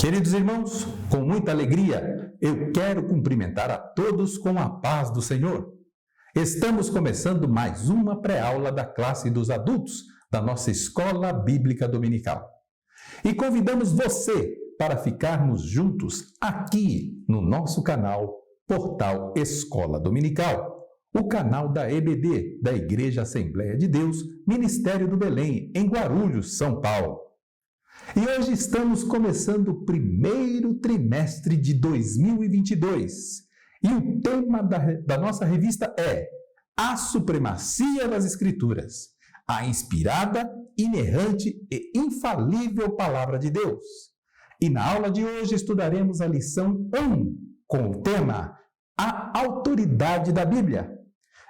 Queridos irmãos, com muita alegria, eu quero cumprimentar a todos com a paz do Senhor. Estamos começando mais uma pré-aula da classe dos adultos da nossa Escola Bíblica Dominical. E convidamos você para ficarmos juntos aqui no nosso canal Portal Escola Dominical, o canal da EBD, da Igreja Assembleia de Deus, Ministério do Belém, em Guarulhos, São Paulo. E hoje estamos começando o primeiro trimestre de 2022. E o tema da nossa revista é A Supremacia das Escrituras, a inspirada, inerrante e infalível Palavra de Deus. E na aula de hoje estudaremos a lição 1, com o tema A Autoridade da Bíblia.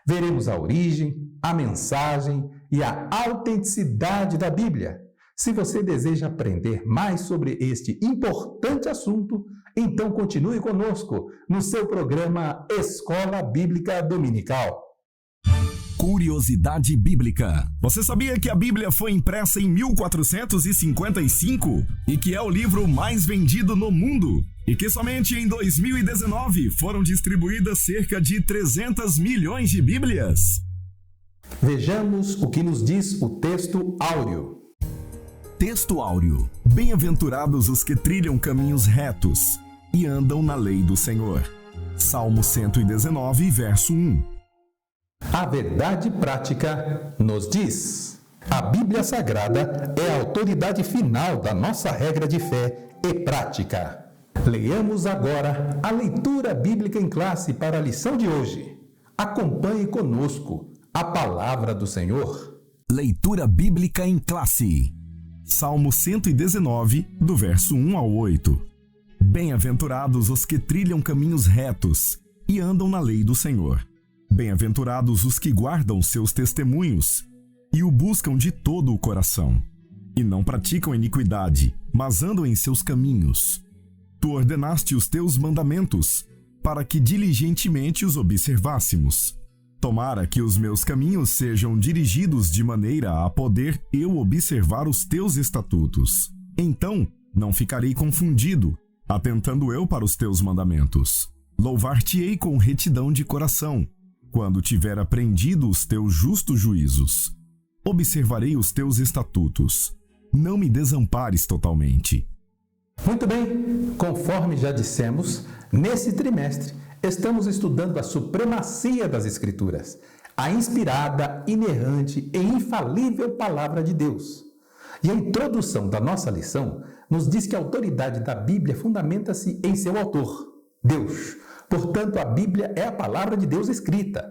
Veremos a origem, a mensagem e a autenticidade da Bíblia. Se você deseja aprender mais sobre este importante assunto, então continue conosco no seu programa Escola Bíblica Dominical. Curiosidade Bíblica. Você sabia que a Bíblia foi impressa em 1455 e que é o livro mais vendido no mundo? E que somente em 2019 foram distribuídas cerca de 300 milhões de Bíblias? Vejamos o que nos diz o texto áureo. Texto áureo. Bem-aventurados os que trilham caminhos retos e andam na lei do Senhor. Salmo 119, verso 1. A verdade prática nos diz: a Bíblia Sagrada é a autoridade final da nossa regra de fé e prática. Leamos agora a leitura bíblica em classe para a lição de hoje. Acompanhe conosco a palavra do Senhor. Leitura bíblica em classe. Salmo 119, do verso 1 ao 8. Bem-aventurados os que trilham caminhos retos e andam na lei do Senhor. Bem-aventurados os que guardam seus testemunhos e o buscam de todo o coração, e não praticam iniquidade, mas andam em seus caminhos. Tu ordenaste os teus mandamentos, para que diligentemente os observássemos. Tomara que os meus caminhos sejam dirigidos de maneira a poder eu observar os teus estatutos. Então não ficarei confundido, atentando eu para os teus mandamentos. Louvar-te-ei com retidão de coração, quando tiver aprendido os teus justos juízos. Observarei os teus estatutos. Não me desampares totalmente. Muito bem, conforme já dissemos, nesse trimestre estamos estudando a supremacia das Escrituras, a inspirada, inerrante e infalível Palavra de Deus. E a introdução da nossa lição nos diz que a autoridade da Bíblia fundamenta-se em seu autor, Deus. Portanto, a Bíblia é a Palavra de Deus escrita.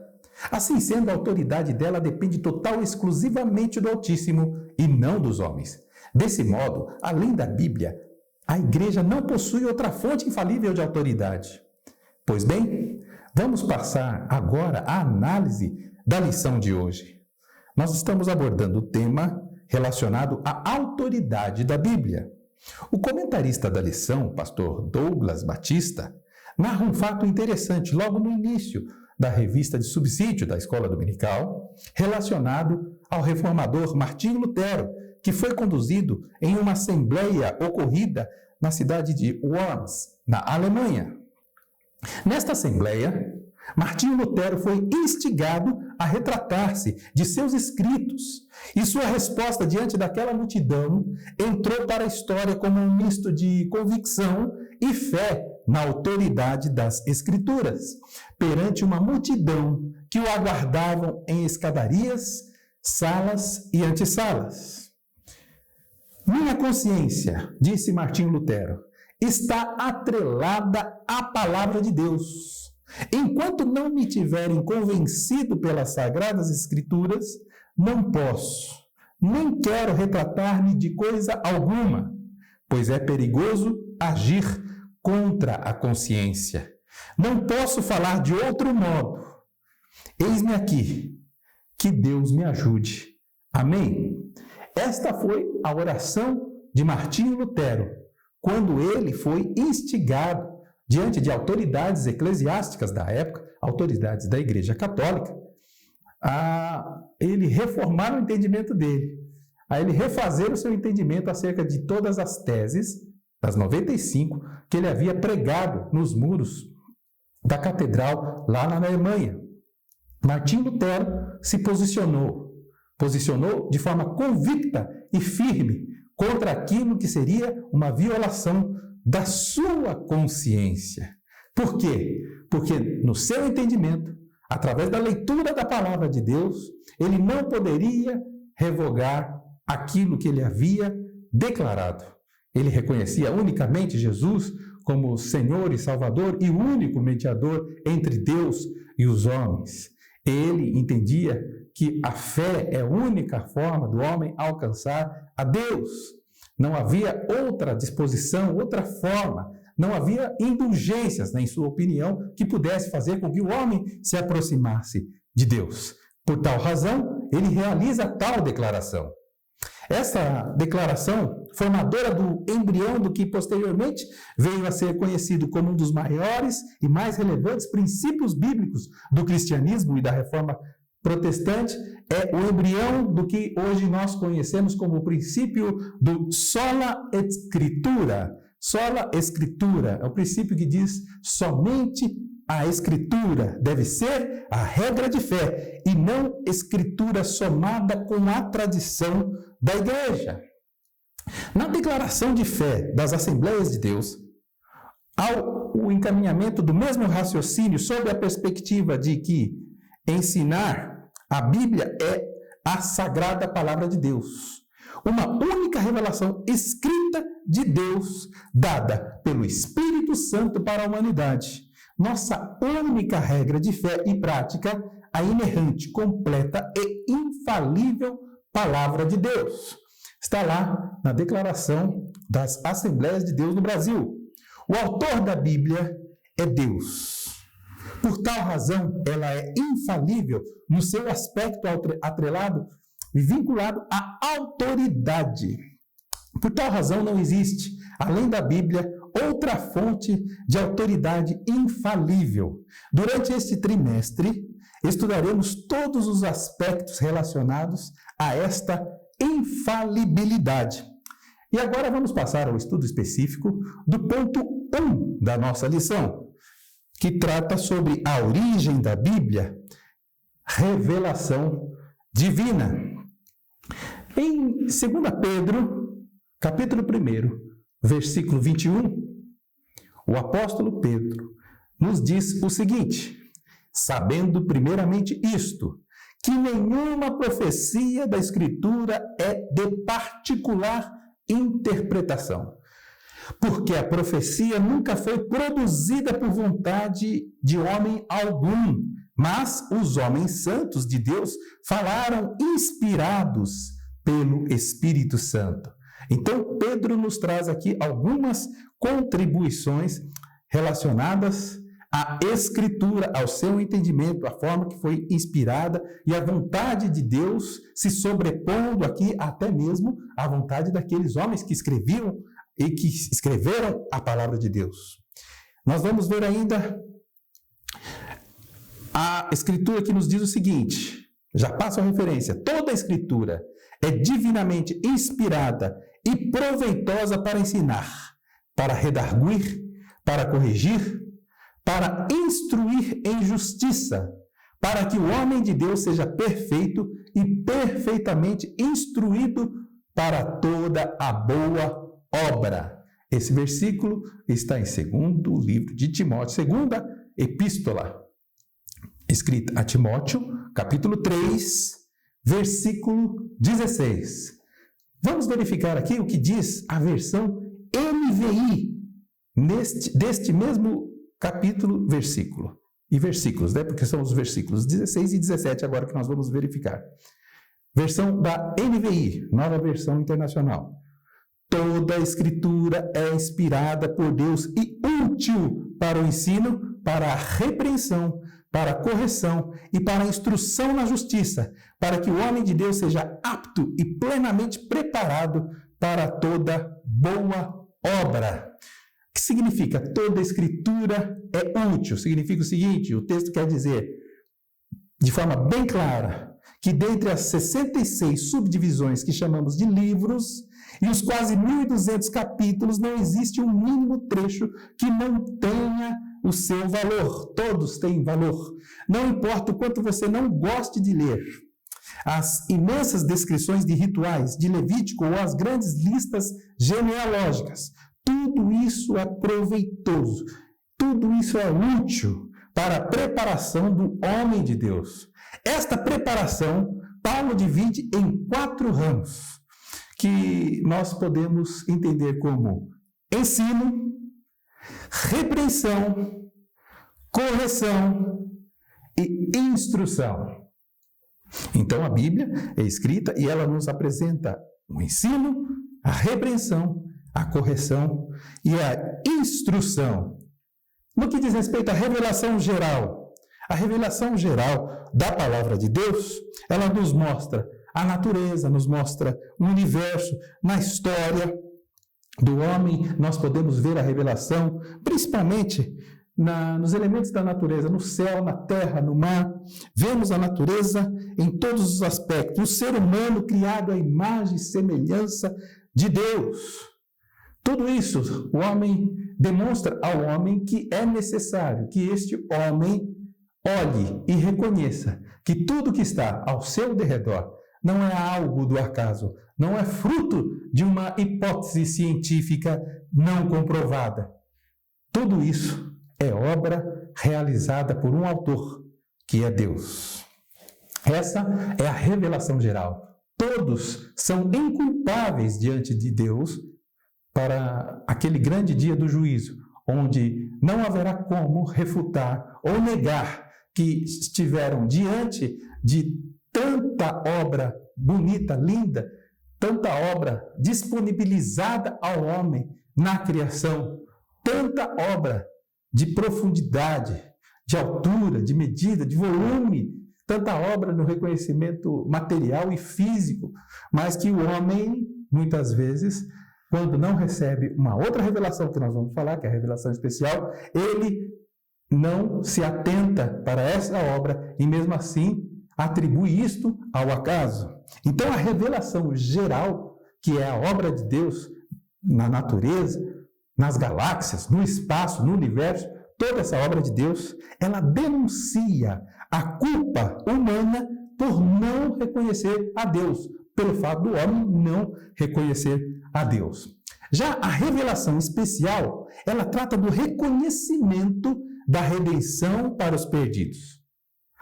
Assim sendo, a autoridade dela depende total e exclusivamente do Altíssimo e não dos homens. Desse modo, além da Bíblia, a Igreja não possui outra fonte infalível de autoridade. Pois bem, vamos passar agora à análise da lição de hoje. Nós estamos abordando o tema relacionado à autoridade da Bíblia. O comentarista da lição, pastor Douglas Batista, narra um fato interessante logo no início da revista de subsídio da Escola Dominical, relacionado ao reformador Martinho Lutero, que foi conduzido em uma assembleia ocorrida na cidade de Worms, na Alemanha. Nesta assembleia, Martinho Lutero foi instigado a retratar-se de seus escritos, e sua resposta diante daquela multidão entrou para a história como um misto de convicção e fé na autoridade das Escrituras, perante uma multidão que o aguardavam em escadarias, salas e antessalas. Minha consciência, disse Martinho Lutero, está atrelada à palavra de Deus. Enquanto não me tiverem convencido pelas Sagradas Escrituras, não posso, nem quero retratar-me de coisa alguma, pois é perigoso agir contra a consciência. Não posso falar de outro modo. Eis-me aqui, que Deus me ajude. Amém? Esta foi a oração de Martinho Lutero, quando ele foi instigado diante de autoridades eclesiásticas da época, autoridades da Igreja Católica, a ele reformar o entendimento dele, a ele refazer o seu entendimento acerca de todas as teses das 95 que ele havia pregado nos muros da catedral lá na Alemanha. Martim Lutero se posicionou de forma convicta e firme contra aquilo que seria uma violação da sua consciência. Por quê? Porque no seu entendimento, através da leitura da palavra de Deus, ele não poderia revogar aquilo que ele havia declarado. Ele reconhecia unicamente Jesus como Senhor e Salvador e único mediador entre Deus e os homens. Ele entendia que a fé é a única forma do homem alcançar a Deus. Não havia outra disposição, outra forma, não havia indulgências, em sua opinião, que pudesse fazer com que o homem se aproximasse de Deus. Por tal razão, ele realiza tal declaração. Essa declaração, formadora do embrião do que posteriormente veio a ser conhecido como um dos maiores e mais relevantes princípios bíblicos do cristianismo e da reforma protestante, é o embrião do que hoje nós conhecemos como o princípio do sola escritura. Sola escritura é o princípio que diz somente a escritura deve ser a regra de fé e não escritura somada com a tradição da igreja. Na declaração de fé das Assembleias de Deus, ao encaminhamento do mesmo raciocínio sob a perspectiva de que ensinar a Bíblia é a sagrada palavra de Deus, uma única revelação escrita de Deus, dada pelo Espírito Santo para a humanidade. Nossa única regra de fé e prática, a inerrante, completa e infalível palavra de Deus. Está lá na Declaração das Assembleias de Deus no Brasil. O autor da Bíblia é Deus. Por tal razão, ela é infalível no seu aspecto atrelado e vinculado à autoridade. Por tal razão, não existe, além da Bíblia, outra fonte de autoridade infalível. Durante este trimestre, estudaremos todos os aspectos relacionados a esta infalibilidade. E agora vamos passar ao estudo específico do ponto 1 da nossa lição, que trata sobre a origem da Bíblia, revelação divina. Em 2 Pedro, capítulo 1, versículo 21, o apóstolo Pedro nos diz o seguinte: sabendo primeiramente isto, que nenhuma profecia da Escritura é de particular interpretação, porque a profecia nunca foi produzida por vontade de homem algum, mas os homens santos de Deus falaram inspirados pelo Espírito Santo. Então, Pedro nos traz aqui algumas contribuições relacionadas à Escritura, ao seu entendimento, a forma que foi inspirada e a vontade de Deus se sobrepondo aqui até mesmo à vontade daqueles homens que escreviam e que escreveram a palavra de Deus. Nós vamos ver ainda a Escritura que nos diz o seguinte, já passo a referência: toda a Escritura é divinamente inspirada e proveitosa para ensinar, para redarguir, para corrigir, para instruir em justiça, para que o homem de Deus seja perfeito e perfeitamente instruído para toda a boa obra. Esse versículo está em 2º livro de Timóteo, 2ª epístola, escrita a Timóteo, capítulo 3, versículo 16. Vamos verificar aqui o que diz a versão NVI deste mesmo capítulo, versículo. E versículos, né? Porque são os versículos 16 e 17 agora que nós vamos verificar. Versão da NVI, Nova Versão Internacional. Toda a Escritura é inspirada por Deus e útil para o ensino, para a repreensão, para a correção e para a instrução na justiça, para que o homem de Deus seja apto e plenamente preparado para toda boa obra. O que significa? Toda a Escritura é útil. Significa o seguinte, o texto quer dizer, de forma bem clara, que dentre as 66 subdivisões que chamamos de livros, E os quase 1.200 capítulos, não existe um mínimo trecho que não tenha o seu valor. Todos têm valor. Não importa o quanto você não goste de ler. As imensas descrições de rituais de Levítico ou as grandes listas genealógicas, tudo isso é proveitoso, tudo isso é útil para a preparação do homem de Deus. Esta preparação, Paulo divide em 4 ramos, que nós podemos entender como ensino, repreensão, correção e instrução. Então a Bíblia é escrita e ela nos apresenta o ensino, a repreensão, a correção e a instrução. No que diz respeito à revelação geral, a revelação geral da palavra de Deus, ela nos mostra a natureza, nos mostra o universo. Na história do homem, nós podemos ver a revelação, principalmente nos elementos da natureza, no céu, na terra, no mar. Vemos a natureza em todos os aspectos. O ser humano criado à imagem e semelhança de Deus. Tudo isso, o homem demonstra ao homem que é necessário que este homem olhe e reconheça que tudo que está ao seu derredor não é algo do acaso, não é fruto de uma hipótese científica não comprovada. Tudo isso é obra realizada por um autor, que é Deus. Essa é a revelação geral. Todos são inculpáveis diante de Deus para aquele grande dia do juízo, onde não haverá como refutar ou negar que estiveram diante de tanta obra bonita, linda, tanta obra disponibilizada ao homem na criação, tanta obra de profundidade, de altura, de medida, de volume, tanta obra no reconhecimento material e físico, mas que o homem, muitas vezes, quando não recebe uma outra revelação que nós vamos falar, que é a revelação especial, ele não se atenta para essa obra e mesmo assim atribui isto ao acaso. Então a revelação geral, que é a obra de Deus na natureza, nas galáxias, no espaço, no universo, toda essa obra de Deus, ela denuncia a culpa humana por não reconhecer a Deus, pelo fato do homem não reconhecer a Deus. Já a revelação especial, ela trata do reconhecimento da redenção para os perdidos.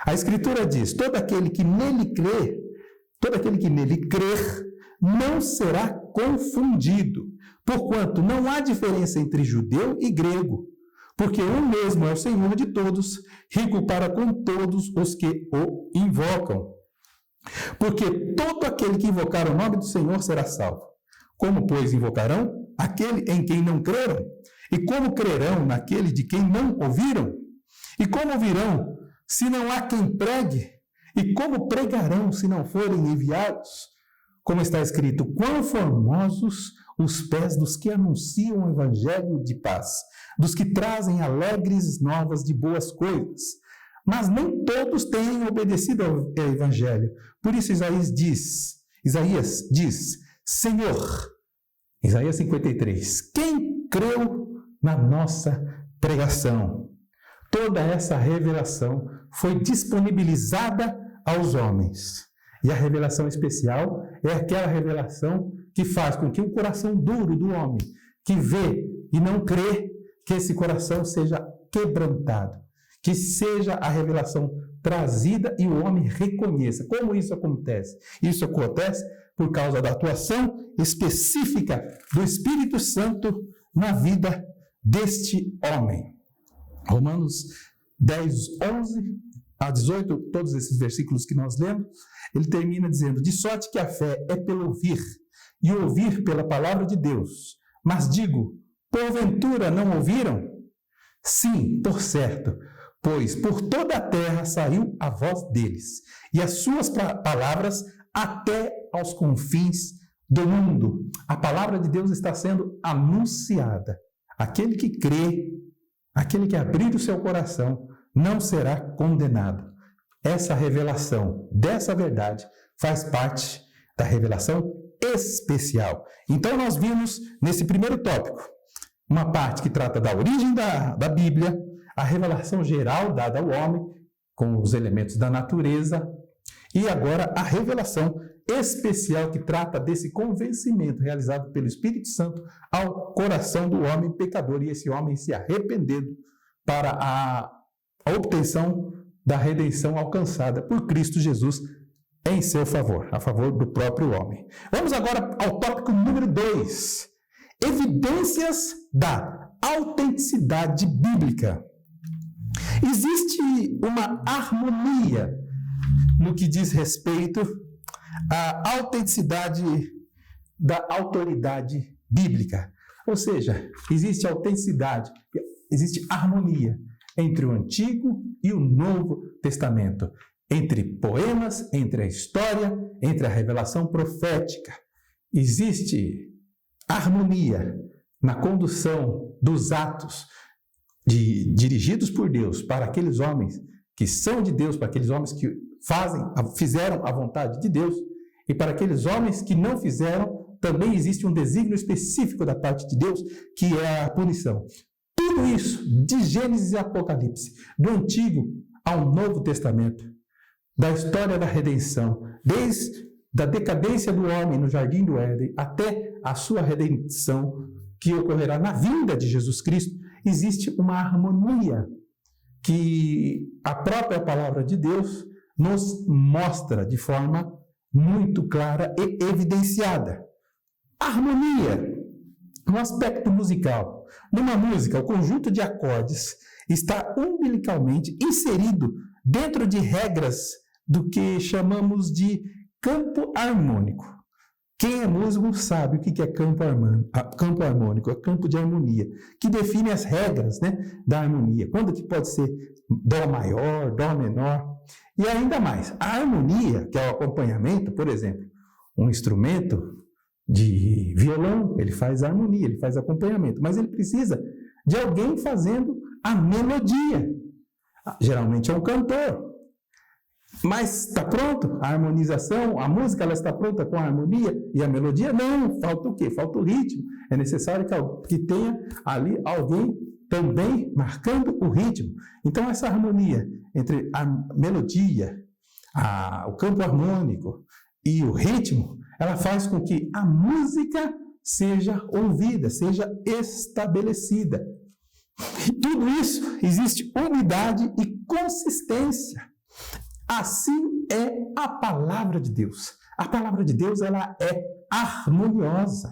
A Escritura diz: todo aquele que nele crer, não será confundido, porquanto não há diferença entre judeu e grego, porque um mesmo é o Senhor de todos, rico para com todos os que o invocam. Porque todo aquele que invocar o nome do Senhor será salvo. Como, pois, invocarão aquele em quem não creram? E como crerão naquele de quem não ouviram? E como ouvirão se não há quem pregue? E como pregarão se não forem enviados? Como está escrito: quão formosos os pés dos que anunciam o evangelho de paz, dos que trazem alegres novas de boas coisas. Mas nem todos têm obedecido ao evangelho. Por isso Isaías diz, Senhor, Isaías 53, quem creu na nossa pregação? Toda essa revelação foi disponibilizada aos homens. E a revelação especial é aquela revelação que faz com que o coração duro do homem, que vê e não crê, que esse coração seja quebrantado, que seja a revelação trazida e o homem reconheça. Como isso acontece? Isso acontece por causa da atuação específica do Espírito Santo na vida deste homem. Romanos 10, 11 a 18, todos esses versículos que nós lemos, ele termina dizendo: de sorte que a fé é pelo ouvir, e ouvir pela palavra de Deus. Mas digo, porventura não ouviram? Sim, por certo, pois por toda a terra saiu a voz deles, e as suas palavras até aos confins do mundo. A palavra de Deus está sendo anunciada. Aquele que crê, aquele que abrir o seu coração, não será condenado. Essa revelação dessa verdade faz parte da revelação Então, nós vimos nesse primeiro tópico uma parte que trata da origem da Bíblia, a revelação geral dada ao homem, com os elementos da natureza, e agora a revelação especial que trata desse convencimento realizado pelo Espírito Santo ao coração do homem pecador, e esse homem se arrependendo para a obtenção da redenção alcançada por Cristo Jesus em seu favor, a favor do próprio homem. Vamos agora ao tópico número 2, evidências da autenticidade bíblica. Existe uma harmonia no que diz respeito à autenticidade da autoridade bíblica. Ou seja, existe autenticidade, existe harmonia entre o Antigo e o Novo Testamento, entre poemas, entre a história, entre a revelação profética. Existe harmonia na condução dos atos dirigidos por Deus para aqueles homens que são de Deus, para aqueles homens que fizeram a vontade de Deus, e para aqueles homens que não fizeram, também existe um desígnio específico da parte de Deus, que é a punição. Tudo isso, de Gênesis e Apocalipse, do Antigo ao Novo Testamento, da história da redenção, desde a decadência do homem no Jardim do Éden até a sua redenção, que ocorrerá na vinda de Jesus Cristo, existe uma harmonia que a própria palavra de Deus nos mostra de forma muito clara e evidenciada. Harmonia no aspecto musical. Numa música, o conjunto de acordes está umbilicalmente inserido dentro de regras do que chamamos de campo harmônico. Quem é músico sabe o que é campo harmônico, é campo de harmonia, que define as regras, da harmonia. Quando que pode ser dó maior, dó menor, e ainda mais. A harmonia, que é o acompanhamento, por exemplo, um instrumento de violão, ele faz harmonia, ele faz acompanhamento, mas ele precisa de alguém fazendo a melodia. Geralmente é um cantor. Mas está pronto a harmonização, a música ela está pronta com a harmonia e a melodia? Não, falta o quê? Falta o ritmo. É necessário que tenha ali alguém também marcando o ritmo. Então essa harmonia entre a melodia, o campo harmônico e o ritmo, ela faz com que a música seja ouvida, seja estabelecida. E tudo isso existe unidade e consistência. Assim é a palavra de Deus. A palavra de Deus ela é harmoniosa.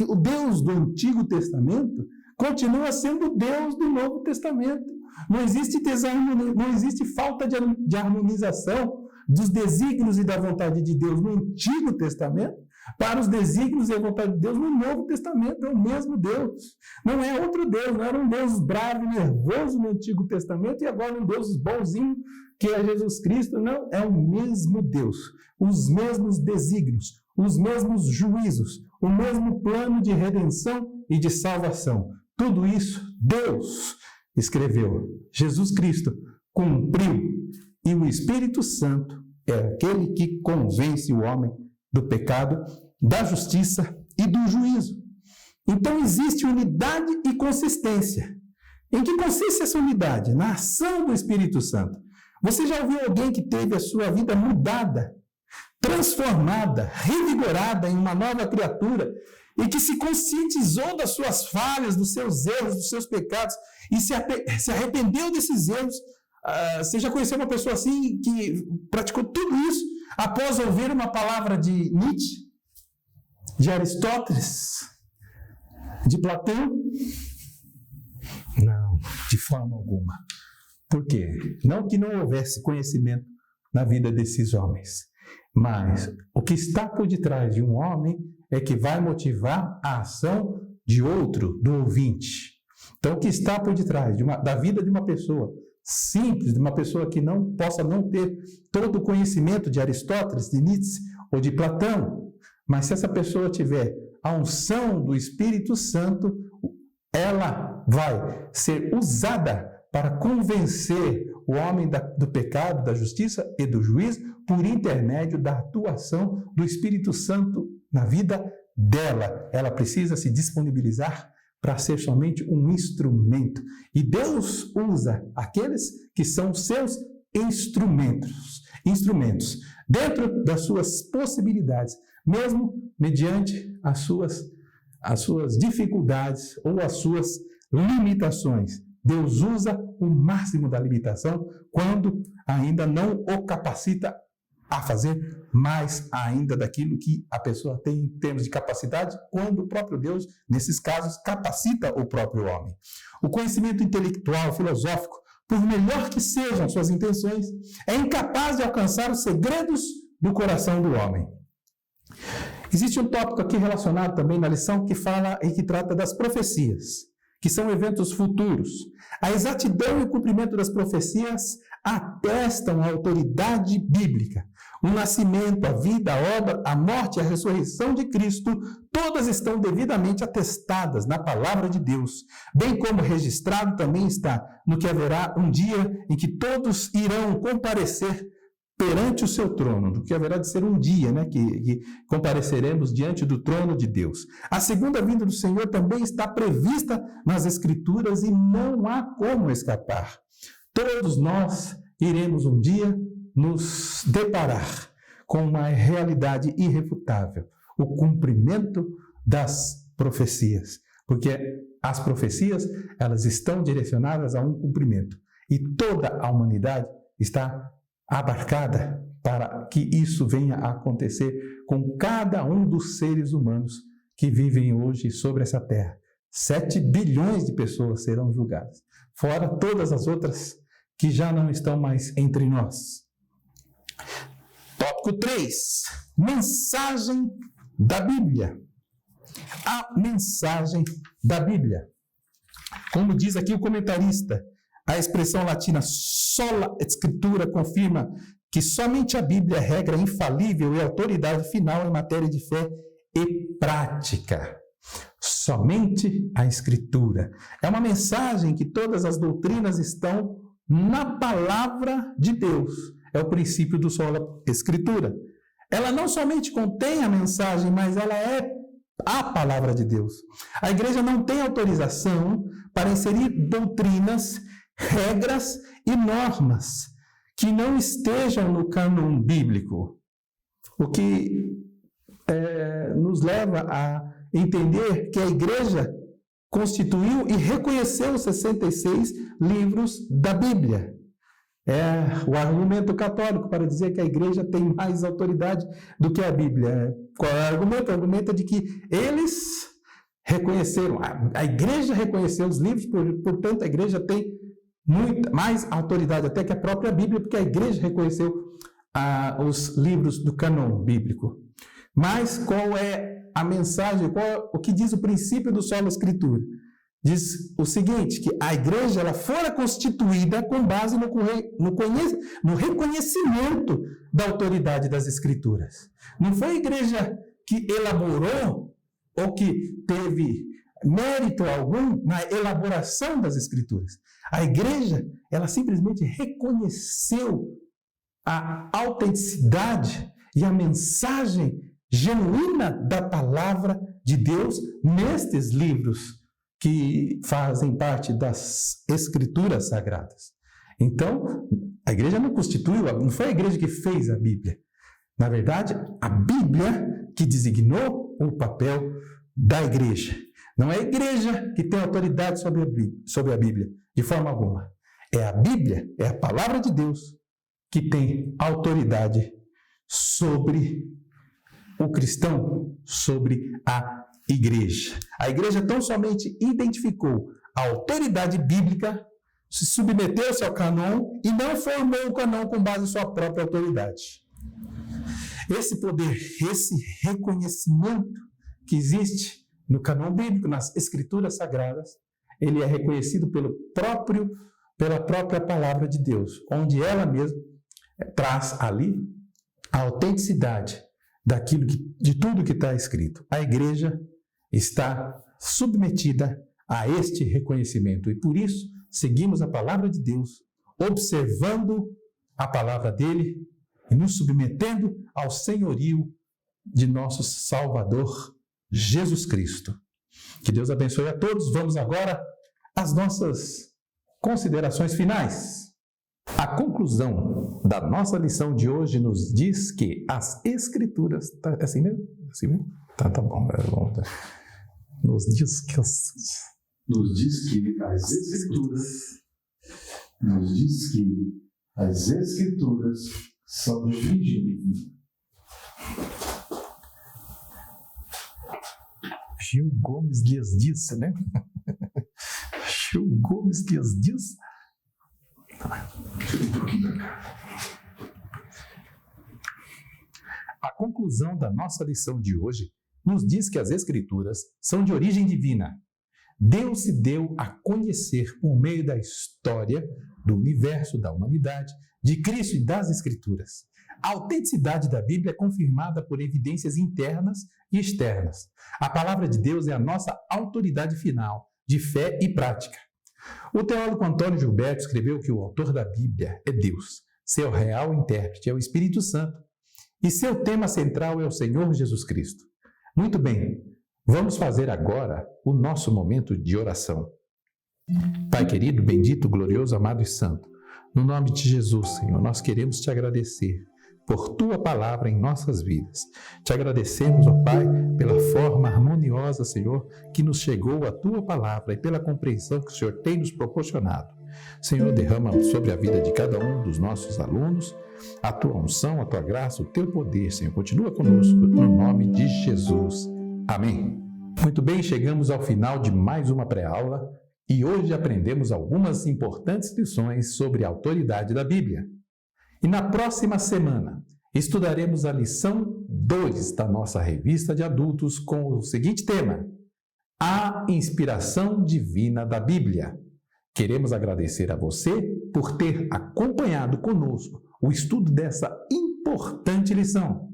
O Deus do Antigo Testamento continua sendo o Deus do Novo Testamento. Não existe desarmonia, não existe falta de harmonização dos desígnios e da vontade de Deus no Antigo Testamento para os desígnios e a vontade de Deus no Novo Testamento. É o mesmo Deus. Não é outro Deus, não era um Deus bravo e nervoso no Antigo Testamento e agora um Deus bonzinho que é Jesus Cristo. Não, é o mesmo Deus. Os mesmos desígnios, os mesmos juízos, o mesmo plano de redenção e de salvação. Tudo isso Deus escreveu. Jesus Cristo cumpriu. E o Espírito Santo é aquele que convence o homem do pecado, da justiça e do juízo. Então existe unidade e consistência. Em que consiste essa unidade? Na ação do Espírito Santo. Você já ouviu alguém que teve a sua vida mudada, transformada, revigorada em uma nova criatura e que se conscientizou das suas falhas, dos seus erros, dos seus pecados e se arrependeu desses erros? Você já conheceu uma pessoa assim que praticou tudo isso após ouvir uma palavra de Nietzsche, de Aristóteles, de Platão? Não, de forma alguma. Por quê? Não que não houvesse conhecimento na vida desses homens, mas o que está por detrás de um homem é que vai motivar a ação de outro, do ouvinte. Então, o que está por detrás da vida de uma pessoa simples, de uma pessoa que não possa não ter todo o conhecimento de Aristóteles, de Nietzsche ou de Platão, mas se essa pessoa tiver a unção do Espírito Santo, ela vai ser usada para convencer o homem do pecado, da justiça e do juízo por intermédio da atuação do Espírito Santo na vida dela. Ela precisa se disponibilizar para ser somente um instrumento. E Deus usa aqueles que são seus instrumentos, dentro das suas possibilidades, mesmo mediante as suas dificuldades ou as suas limitações. Deus usa o máximo da limitação quando ainda não o capacita a fazer mais ainda daquilo que a pessoa tem em termos de capacidade, quando o próprio Deus, nesses casos, capacita o próprio homem. O conhecimento intelectual, filosófico, por melhor que sejam suas intenções, é incapaz de alcançar os segredos do coração do homem. Existe um tópico aqui relacionado também na lição que fala e que trata das profecias, que são eventos futuros. A exatidão e o cumprimento das profecias atestam a autoridade bíblica. O nascimento, a vida, a obra, a morte e a ressurreição de Cristo, todas estão devidamente atestadas na palavra de Deus, bem como registrado também está no que haverá um dia em que todos irão comparecer perante o seu trono, do que haverá de ser um dia, que compareceremos diante do trono de Deus. A segunda vinda do Senhor também está prevista nas Escrituras e não há como escapar. Todos nós iremos um dia nos deparar com uma realidade irrefutável, o cumprimento das profecias, porque as profecias, elas estão direcionadas a um cumprimento e toda a humanidade está abarcada para que isso venha a acontecer com cada um dos seres humanos que vivem hoje sobre essa terra. 7 bilhões de pessoas serão julgadas, fora todas as outras que já não estão mais entre nós. Tópico 3. Mensagem da Bíblia. A mensagem da Bíblia. Como diz aqui o comentarista, a expressão latina sola escritura confirma que somente a Bíblia é regra infalível e autoridade final em matéria de fé e prática. Somente a Escritura. É uma mensagem que todas as doutrinas estão na palavra de Deus. É o princípio do sola escritura. Ela não somente contém a mensagem, mas ela é a palavra de Deus. A igreja não tem autorização para inserir doutrinas, regras e normas que não estejam no cânon bíblico. O que nos leva a entender que a igreja constituiu e reconheceu os 66 livros da Bíblia. É o argumento católico para dizer que a igreja tem mais autoridade do que a Bíblia. Qual é o argumento? O argumento é de que eles reconheceram, a igreja reconheceu os livros, portanto a igreja tem muita mais autoridade até que a própria Bíblia, porque a igreja reconheceu os livros do cânon bíblico. Mas qual é a mensagem, o que diz o princípio do sola escritura? Diz o seguinte, que a igreja ela fora constituída com base no reconhecimento da autoridade das Escrituras. Não foi a igreja que elaborou ou que teve mérito algum na elaboração das Escrituras. A igreja, ela simplesmente reconheceu a autenticidade e a mensagem genuína da palavra de Deus nestes livros que fazem parte das Escrituras Sagradas. Então, a igreja não constituiu, não foi a igreja que fez a Bíblia. Na verdade, a Bíblia que designou o papel da igreja. Não é a igreja que tem autoridade sobre a Bíblia, de forma alguma. É a Bíblia, é a palavra de Deus que tem autoridade sobre o cristão, sobre a igreja. A igreja tão somente identificou a autoridade bíblica, se submeteu-se ao cânon e não formou o cânon com base em sua própria autoridade. Esse poder, esse reconhecimento que existe no cânon bíblico, nas Escrituras Sagradas, ele é reconhecido pela própria palavra de Deus, onde ela mesma traz ali a autenticidade de tudo que está escrito. A igreja está submetida a este reconhecimento e por isso seguimos a palavra de Deus, observando a palavra dele e nos submetendo ao senhorio de nosso Salvador, Jesus Cristo. Que Deus abençoe a todos. Vamos agora às nossas considerações finais. A conclusão da nossa lição de hoje nos diz que as Escrituras... É assim mesmo? Assim mesmo? Tá bom. Nos diz que as Escrituras são de origem divina. Gil Gomes Dias disse, né? Gil Gomes Dias disse. A conclusão da nossa lição de hoje nos diz que as Escrituras são de origem divina. Deus se deu a conhecer por meio da história, do universo, da humanidade, de Cristo e das Escrituras. A autenticidade da Bíblia é confirmada por evidências internas e externas. A palavra de Deus é a nossa autoridade final de fé e prática. O teólogo Antônio Gilberto escreveu que o autor da Bíblia é Deus, seu real intérprete é o Espírito Santo e seu tema central é o Senhor Jesus Cristo. Muito bem, vamos fazer agora o nosso momento de oração. Pai querido, bendito, glorioso, amado e santo, no nome de Jesus, Senhor, nós queremos te agradecer por Tua palavra em nossas vidas. Te agradecemos, ó Pai, pela forma harmoniosa, Senhor, que nos chegou a Tua palavra e pela compreensão que o Senhor tem nos proporcionado. Senhor, derrama sobre a vida de cada um dos nossos alunos a Tua unção, a Tua graça, o Teu poder, Senhor. Continua conosco, no nome de Jesus. Amém. Muito bem, chegamos ao final de mais uma pré-aula e hoje aprendemos algumas importantes lições sobre a autoridade da Bíblia. E na próxima semana estudaremos a lição 2 da nossa revista de adultos com o seguinte tema: a inspiração divina da Bíblia. Queremos agradecer a você por ter acompanhado conosco o estudo dessa importante lição.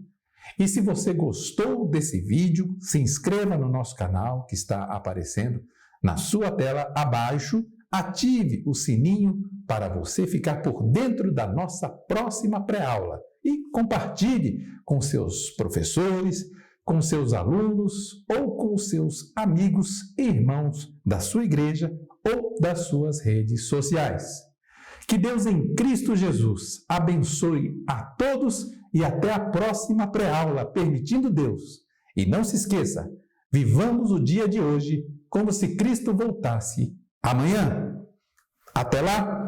E se você gostou desse vídeo, se inscreva no nosso canal que está aparecendo na sua tela abaixo. Ative o sininho para você ficar por dentro da nossa próxima pré-aula e compartilhe com seus professores, com seus alunos ou com seus amigos e irmãos da sua igreja ou das suas redes sociais. Que Deus em Cristo Jesus abençoe a todos e até a próxima pré-aula, permitindo Deus. E não se esqueça, vivamos o dia de hoje como se Cristo voltasse amanhã. Até lá!